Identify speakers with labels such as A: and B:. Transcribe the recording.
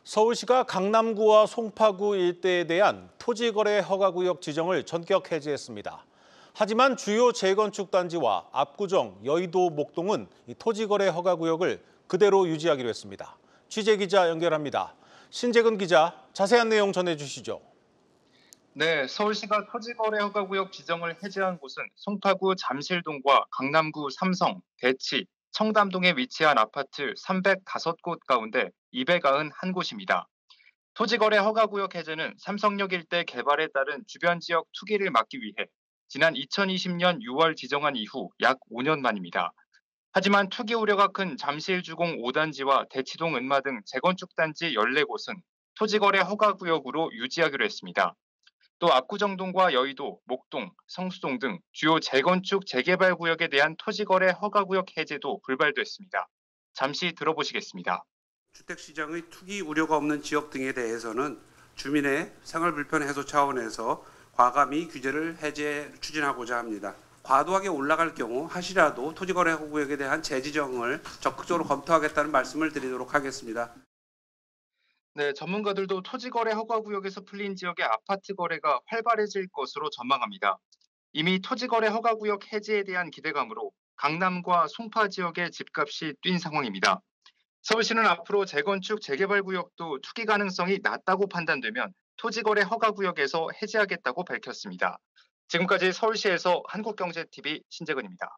A: 서울시가 강남구와 송파구 일대에 대한 토지거래 허가구역 지정을 전격 해제했습니다. 하지만 주요 재건축 단지와 압구정, 여의도, 목동은 이 토지거래 허가구역을 그대로 유지하기로 했습니다. 취재기자 연결합니다. 신재근 기자, 자세한 내용 전해주시죠.
B: 네, 서울시가 토지거래 허가구역 지정을 해제한 곳은 송파구 잠실동과 강남구 삼성, 대치, 청담동에 위치한 아파트 305곳 가운데 291곳입니다. 토지거래 허가구역 해제는 삼성역 일대 개발에 따른 주변 지역 투기를 막기 위해 지난 2020년 6월 지정한 이후 약 5년 만입니다. 하지만 투기 우려가 큰 잠실주공 5단지와 대치동 은마 등 재건축 단지 14곳은 토지거래 허가구역으로 유지하기로 했습니다. 또 압구정동과 여의도, 목동, 성수동 등 주요 재건축 재개발 구역에 대한 토지거래 허가구역 해제도 불발됐습니다. 잠시 들어보시겠습니다.
C: 주택시장의 투기 우려가 없는 지역 등에 대해서는 주민의 생활 불편 해소 차원에서 과감히 규제를 추진하고자 합니다. 과도하게 올라갈 경우 하시라도 토지거래 허가구역에 대한 재지정을 적극적으로 검토하겠다는 말씀을 드리도록 하겠습니다.
B: 네, 전문가들도 토지거래 허가구역에서 풀린 지역의 아파트 거래가 활발해질 것으로 전망합니다. 이미 토지거래 허가구역 해제에 대한 기대감으로 강남과 송파 지역의 집값이 뛴 상황입니다. 서울시는 앞으로 재건축 재개발 구역도 투기 가능성이 낮다고 판단되면 토지거래 허가구역에서 해제하겠다고 밝혔습니다. 지금까지 서울시에서 한국경제TV 신재근입니다.